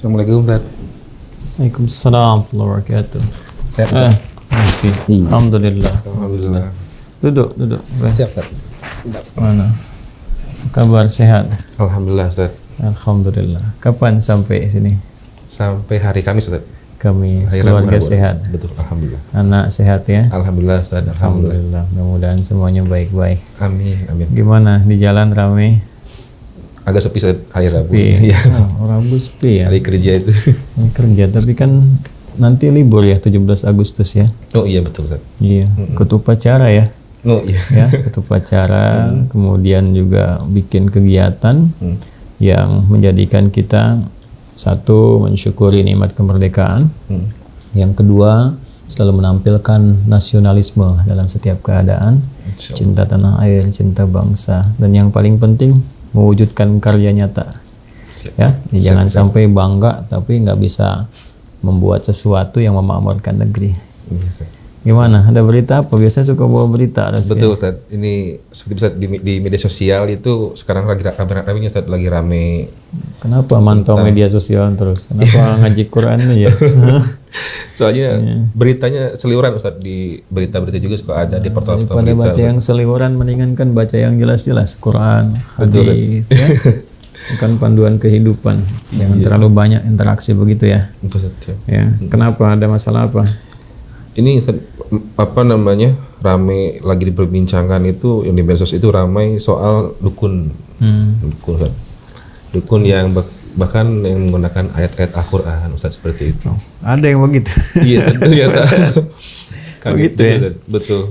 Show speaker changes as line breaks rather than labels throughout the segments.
Assalamualaikum Ustaz.
Waalaikumsalam warahmatullahi wabarakatuh.
Sehat Ustaz?
Iya. Alhamdulillah.
Alhamdulillah.
Duduk.
Siap Ustaz.
Mana? Kabar sehat?
Alhamdulillah Ustaz.
Alhamdulillah. Kapan sampai sini?
Sampai hari Kamis Ustaz.
Kami
Hari
keluarga
Rabu.
sehat.
Betul, alhamdulillah.
Anak sehat ya?
Alhamdulillah Ustaz. Alhamdulillah.
Mudah-mudahan semuanya baik-baik.
Amin.
Gimana di jalan ramai?
Agak sepi Ustaz hari Rabu.
Sepi.
Iya.
Rabu sepi ya?
Hari kerja itu.
Kerja, tapi kan nanti libur ya 17 Agustus ya?
Oh iya betul Ustaz.
Iya, ikut upacara ya?
Oh iya.
Ya, ikut upacara, kemudian juga bikin kegiatan yang menjadikan kita satu, mensyukuri nikmat kemerdekaan. Yang kedua, selalu menampilkan nasionalisme dalam setiap keadaan, cinta tanah air, cinta bangsa, dan yang paling penting mewujudkan karya nyata. Ya, jangan sampai bangga tapi nggak bisa membuat sesuatu yang memakmurkan negeri. Gimana? Ada berita apa? Biasanya suka bawa berita.
Betul Ustaz. Ini seperti Ustaz di media sosial itu sekarang lagi rame-ramenya Ustaz, lagi rame.
Kenapa mantau media sosial terus? Kenapa ngaji Quran ya?
Soalnya beritanya seliweran Ustaz, di berita-berita juga suka ada di portal-portal
Daripada
berita.
baca yang seliweran mendingan kan baca yang jelas-jelas, Quran, hadis ya. Bukan panduan kehidupan. Jangan terlalu banyak interaksi begitu ya.
Betul Ustaz.
Ya. Kenapa? Ada masalah apa?
Ini apa namanya, rame lagi diperbincangkan itu yang di medsos itu ramai soal dukun. Dukun yang bahkan yang menggunakan ayat-ayat Al-Qur'an Ustaz, seperti itu.
Ada yang begitu.
Iya, ternyata.
Begitu ya?
Ustaz. Betul.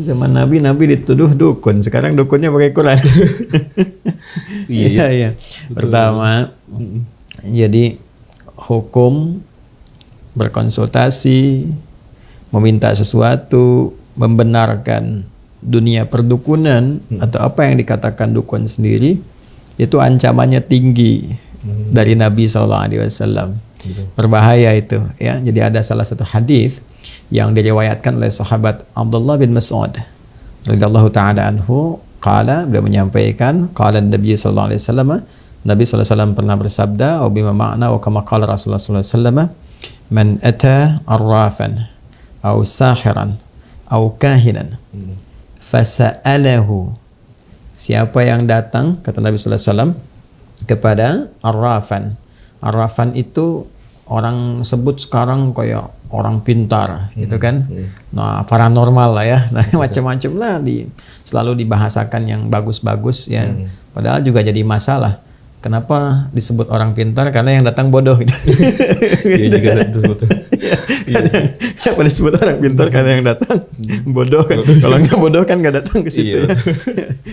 Zaman Nabi dituduh dukun, sekarang dukunnya pakai Quran. Iya. Pertama, jadi hukum berkonsultasi, meminta sesuatu, membenarkan dunia perdukunan atau apa yang dikatakan dukun sendiri, itu ancamannya tinggi dari Nabi SAW. Berbahaya itu ya. Jadi ada salah satu hadis yang diriwayatkan oleh sahabat Abdullah bin Mas'ud radhiyallahu taala anhu, beliau menyampaikan, qala Nabi sallallahu alaihi wasallam, Nabi sallallahu alaihi wasallam pernah bersabda, "Wa bima ma'na wa kama qala Rasulullah sallallahu alaihi wasallam, man ata arrafan aw sahiran aw kahinan fasa'alahu." Siapa yang datang, kata Nabi sallallahu alaihi wasallam, kepada arrafan. Arrafan itu orang sebut sekarang kayak orang pintar gitu kan. Nah, paranormal lah ya. Nah, macam-macam lah selalu dibahasakan yang bagus-bagus ya. Padahal juga jadi masalah. Kenapa disebut orang pintar? Karena yang datang bodoh gitu.
Iya juga betul.
Kenapa disebut orang pintar? Karena yang datang bodoh kan. Kalau nggak bodoh kan nggak datang ke situ. Ya.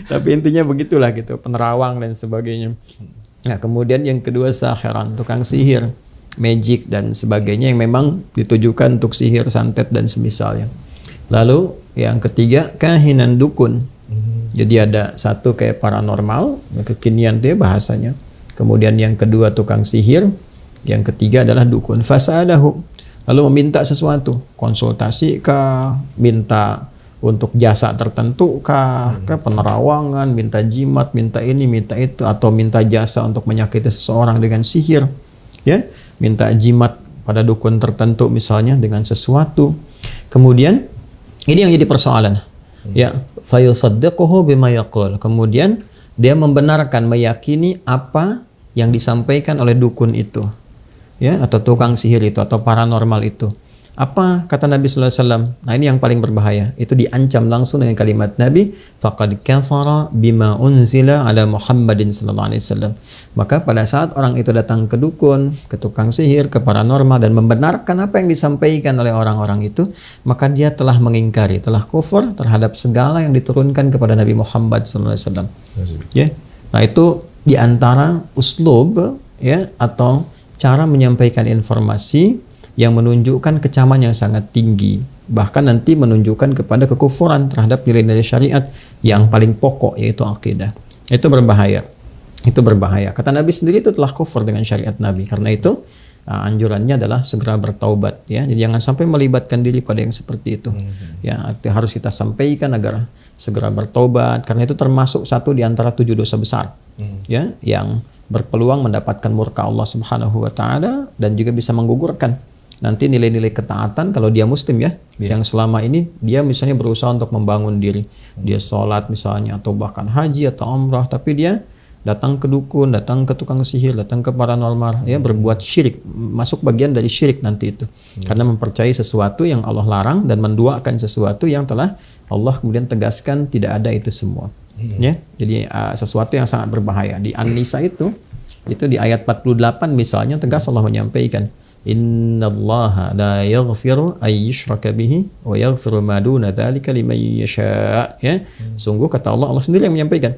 Tapi intinya begitulah gitu, penerawang dan sebagainya. Nah, kemudian yang kedua sahiran, tukang sihir, magic dan sebagainya yang memang ditujukan untuk sihir, santet dan semisalnya. Lalu yang ketiga kahinan, dukun. Jadi ada satu kayak paranormal, kekinian dia bahasanya. Kemudian yang kedua tukang sihir, yang ketiga adalah dukun. Fasadahu, lalu meminta sesuatu, konsultasi kah, minta untuk jasa tertentu kah, penerawangan, minta jimat, minta ini, minta itu, atau minta jasa untuk menyakiti seseorang dengan sihir, ya, minta jimat pada dukun tertentu misalnya dengan sesuatu. Kemudian ini yang jadi persoalan, ya, fayusaddiquhu bima yaqul. Kemudian dia membenarkan, meyakini apa yang disampaikan oleh dukun itu, ya, atau tukang sihir itu, atau paranormal itu. Apa kata Nabi sallallahu alaihi wasallam? Nah, ini yang paling berbahaya. Itu diancam langsung dengan kalimat Nabi, faqad kafara bima unzila ala Muhammadin sallallahu alaihi wasallam. Maka pada saat orang itu datang ke dukun, ke tukang sihir, ke paranormal dan membenarkan apa yang disampaikan oleh orang-orang itu, maka dia telah mengingkari, telah kufur terhadap segala yang diturunkan kepada Nabi Muhammad sallallahu alaihi wasallam. Ya. Nah, itu di antara uslub ya, atau cara menyampaikan informasi yang menunjukkan kecaman yang sangat tinggi, bahkan nanti menunjukkan kepada kekufuran terhadap nilai-nilai syariat yang paling pokok, yaitu akidah. Itu berbahaya. Itu berbahaya. Kata Nabi sendiri itu telah kufur dengan syariat Nabi. Karena itu anjurannya adalah segera bertaubat ya. Jadi jangan sampai melibatkan diri pada yang seperti itu. Ya, harus kita sampaikan agar segera bertaubat, karena itu termasuk satu di antara 7 dosa besar. Ya, yang berpeluang mendapatkan murka Allah Subhanahu wa taala dan juga bisa menggugurkan nanti nilai-nilai ketaatan kalau dia muslim ya, yang selama ini dia misalnya berusaha untuk membangun diri, dia sholat misalnya atau bahkan haji atau umrah, tapi dia datang ke dukun, datang ke tukang sihir, datang ke paranormal, ya berbuat syirik, masuk bagian dari syirik nanti itu, karena mempercayai sesuatu yang Allah larang dan menduakan sesuatu yang telah Allah kemudian tegaskan tidak ada itu semua, ya. Jadi sesuatu yang sangat berbahaya. Di An-Nisa itu di ayat 48 misalnya tegas Allah menyampaikan, Innallaha la yaghfiru ay yushraka bihi wa yaghfiru ma duna dzalika liman yasha. Ya. Sungguh kata Allah sendiri yang menyampaikan.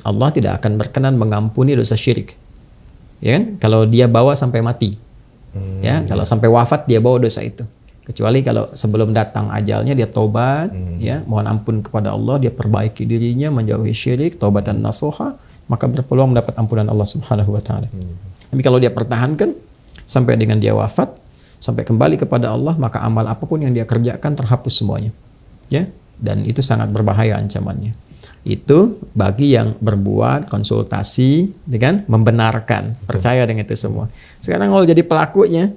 Allah tidak akan berkenan mengampuni dosa syirik. Ya kan? Kalau dia bawa sampai mati. Ya, kalau sampai wafat dia bawa dosa itu. Kecuali kalau sebelum datang ajalnya dia tobat, ya, mohon ampun kepada Allah, dia perbaiki dirinya, menjauhi syirik, taubatan nasuha, maka berpeluang mendapat ampunan Allah Subhanahu wa taala. Tapi kalau dia pertahankan sampai dengan dia wafat, sampai kembali kepada Allah, maka amal apapun yang dia kerjakan terhapus semuanya. Ya, dan itu sangat berbahaya ancamannya. Itu bagi yang berbuat konsultasi dengan membenarkan, percaya dengan itu semua. Sekarang kalau jadi pelakunya,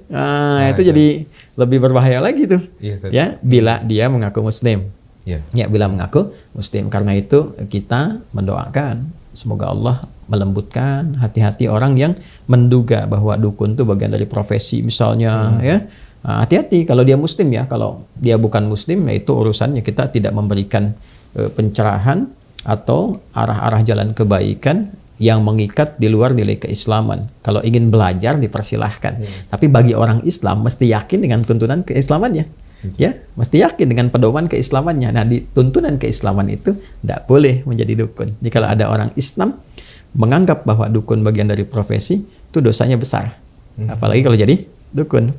itu jadi lebih berbahaya lagi tuh. Ya, bila dia mengaku muslim. Ya, bila mengaku muslim. Karena itu kita mendoakan semoga Allah melembutkan hati-hati orang yang menduga bahwa dukun itu bagian dari profesi misalnya, ya. Hati-hati kalau dia muslim ya. Kalau dia bukan muslim, ya itu urusannya. Kita tidak memberikan pencerahan atau arah-arah jalan kebaikan yang mengikat di luar nilai keislaman. Kalau ingin belajar dipersilahkan. Tapi bagi orang Islam mesti yakin dengan tuntunan keislamannya. Ya, mesti yakin dengan pedoman keislamannya. Nah, di tuntunan keislaman itu tidak boleh menjadi dukun. Jadi kalau ada orang Islam menganggap bahwa dukun bagian dari profesi, itu dosanya besar. Apalagi kalau jadi dukun.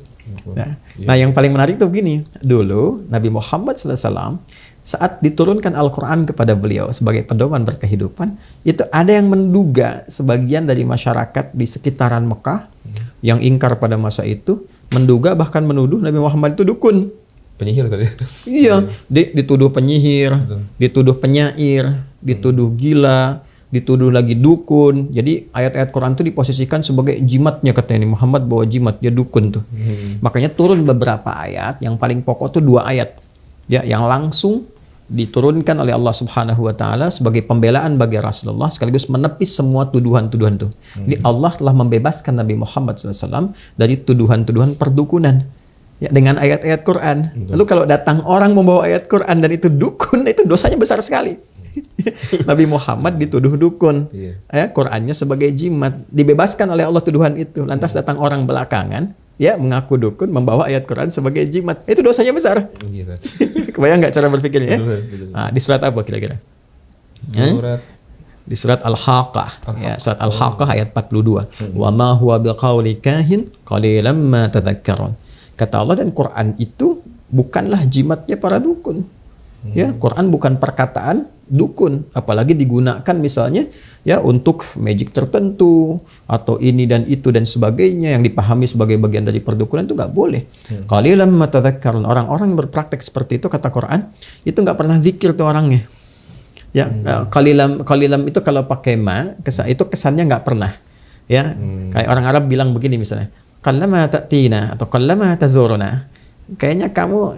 Nah, yang paling menarik itu begini. Dulu Nabi Muhammad SAW saat diturunkan Al-Quran kepada beliau sebagai pedoman berkehidupan, itu ada yang menduga sebagian dari masyarakat di sekitaran Mekah yang ingkar pada masa itu, menduga bahkan menuduh Nabi Muhammad itu dukun.
Penyihir tadi.
Iya, dituduh penyihir, dituduh penyair, dituduh gila, dituduh lagi dukun. Jadi ayat-ayat Quran itu diposisikan sebagai jimatnya, katanya Muhammad bawa jimat, dia dukun tuh. Makanya turun beberapa ayat, yang paling pokok tuh 2 ayat. Ya, yang langsung diturunkan oleh Allah Subhanahu wa taala sebagai pembelaan bagi Rasulullah sekaligus menepis semua tuduhan-tuduhan itu. Jadi Allah telah membebaskan Nabi Muhammad SAW dari tuduhan-tuduhan perdukunan. Ya, dengan ayat-ayat Quran. Lalu kalau datang orang membawa ayat Quran dan itu dukun, itu dosanya besar sekali. Nabi Muhammad dituduh dukun. Ya, Qurannya sebagai jimat, dibebaskan oleh Allah tuduhan itu. Lantas datang orang belakangan, ya, mengaku dukun, membawa ayat Quran sebagai jimat. Itu dosanya besar. Kebayang nggak cara berpikirnya? Nah, di surat apa kira-kira? Di surat Al-Haqqah. Ya, surat Al-Haqqah ayat 42. Wa ma huwa biqauli kahin qalilan ma tadhakkarun. Kata Allah, dan Quran itu bukanlah jimatnya para dukun. Ya, Quran bukan perkataan dukun, apalagi digunakan misalnya ya untuk magic tertentu atau ini dan itu dan sebagainya yang dipahami sebagai bagian dari perdukunan, itu nggak boleh. Qalilan ma tadhakkarun. Orang-orang yang berpraktek seperti itu, kata Quran, itu nggak pernah zikir tuh orangnya. Ya, qalilan itu kalau pakai ma, itu kesannya nggak pernah. Ya, kayak orang Arab bilang begini misalnya, qallama ta'tina atau qallama tazuruna. Kayaknya kamu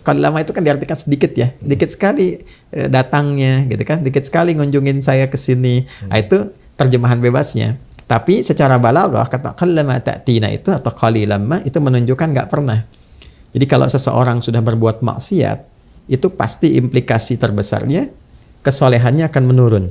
qallama itu kan diartikan sedikit ya, dikit sekali datangnya gitu kan, dikit sekali ngunjungin saya ke sini. Nah, itu terjemahan bebasnya. Tapi secara balaghah kata qallama ta'tina itu atau qalilan ma itu menunjukkan nggak pernah. Jadi kalau seseorang sudah berbuat maksiat, itu pasti implikasi terbesarnya kesolehannya akan menurun.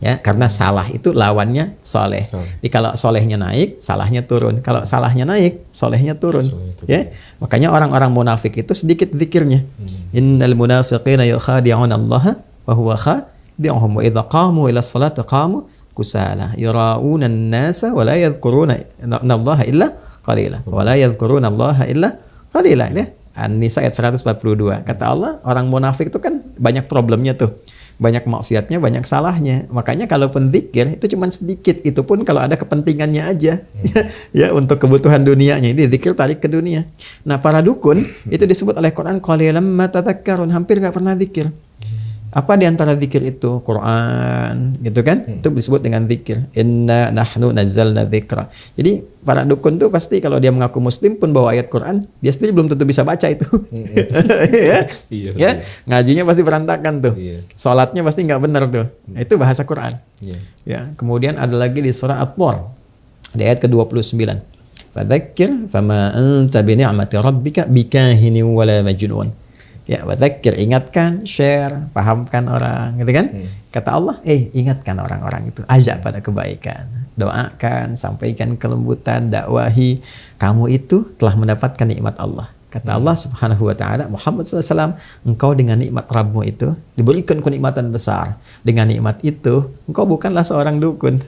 Ya, karena salah itu lawannya soleh. Jadi kalau solehnya naik, salahnya turun. Kalau salahnya naik, solehnya turun. Ya, makanya orang-orang munafik itu sedikit zikirnya. Innal munafiqina yukhadi'una Allah wa huwa khadi'uhum wa idza qamu ila sholati qamu kusala yura'una an-nasa wa la yadhkuruna Allah illa qalila wa la yadhkuruna Allah illa qalila. Ya, An-Nisa ayat 142. Kata Allah, orang munafik itu kan banyak problemnya tuh. Banyak maksiatnya, banyak salahnya. Makanya kalaupun zikir itu cuma sedikit, itu pun kalau ada kepentingannya aja. Ya, untuk kebutuhan dunianya. Ini zikir tarik ke dunia. Nah, para dukun itu disebut oleh Quran qalilan ma tadhakkarun, hampir enggak pernah zikir. Apa di antara zikir itu? Quran, gitu kan? Itu disebut dengan zikir. Inna nahnu nazzalna dzikra. Jadi para dukun tuh pasti kalau dia mengaku muslim pun bawa ayat Quran, dia sendiri belum tentu bisa baca itu. Ya?
Iya.
Ya, ngajinya pasti berantakan tuh.
Iya.
Salatnya pasti nggak benar tuh. Nah, itu bahasa Quran.
Iya.
Ya, kemudian ada lagi di surah At-Tur di ayat ke-29. Fadzakir fama anta bi ni'mati rabbika bikahinin wala majnun. Ya, wadzakir, ingatkan, share, pahamkan orang, gitu kan? Kata Allah, ingatkan orang-orang itu, ajak pada kebaikan, doakan, sampaikan kelembutan, dakwahi. Kamu itu telah mendapatkan nikmat Allah. Kata Allah Subhanahu wa taala, Muhammad SAW, engkau dengan nikmat Rabbmu itu diberikan kenikmatan besar. Dengan nikmat itu, engkau bukanlah seorang dukun.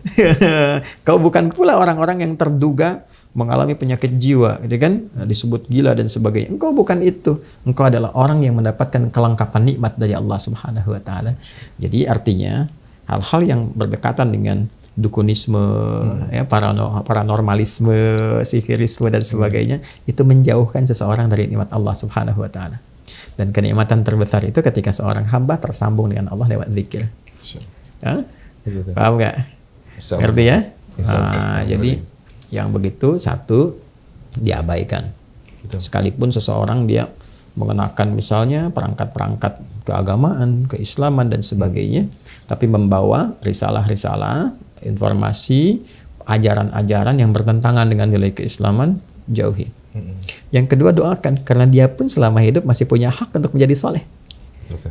Kau bukan pula orang-orang yang terduga mengalami penyakit jiwa, gitu kan? Disebut gila dan sebagainya. Engkau bukan itu. Engkau adalah orang yang mendapatkan kelengkapan nikmat dari Allah Subhanahu wa taala. Jadi artinya hal-hal yang berdekatan dengan dukunisme, ya, paranormalisme, sihirisme dan sebagainya, itu menjauhkan seseorang dari nikmat Allah Subhanahu wa taala. Dan kenikmatan terbesar itu ketika seorang hamba tersambung dengan Allah lewat zikir. Paham nggak? Ngerti ya? Jadi yang begitu satu diabaikan. Sekalipun seseorang dia mengenakan misalnya perangkat-perangkat keagamaan, keislaman dan sebagainya, tapi membawa risalah-risalah, informasi, ajaran-ajaran yang bertentangan dengan nilai keislaman, jauhi. Yang kedua, doakan, karena dia pun selama hidup masih punya hak untuk menjadi soleh.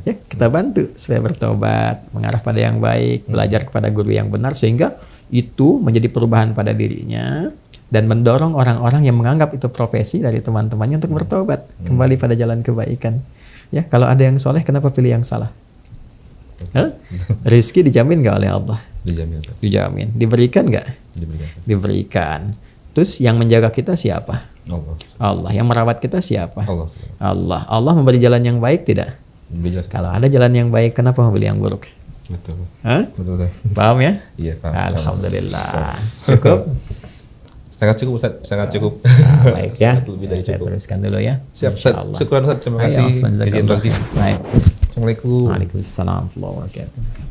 Ya, kita bantu supaya bertobat, mengarah pada yang baik, belajar kepada guru yang benar, sehingga itu menjadi perubahan pada dirinya dan mendorong orang-orang yang menganggap itu profesi dari teman-temannya untuk bertobat, kembali pada jalan kebaikan. Ya, kalau ada yang soleh, kenapa pilih yang salah? Rizki dijamin nggak oleh Allah? Dijamin. Diberikan nggak? Diberikan. Terus yang menjaga kita siapa? Allah. Yang merawat kita siapa? Allah. Allah memberi jalan yang baik tidak? Kalau ada jalan yang baik, kenapa memilih yang buruk?
Betul.
Betul. Paham ya?
Iya, paham.
Alhamdulillah. Cukup?
Sangat cukup, Ustaz. Sangat cukup.
Baik ya.
Lebih dari
Saya
cukup.
teruskan dulu ya.
Siap, Ustaz. Syukuran, Ustaz. Terima kasih. Izin Rozi.
Baik.
Assalamualaikum.
Waalaikumsalam warahmatullahi wabarakatuh.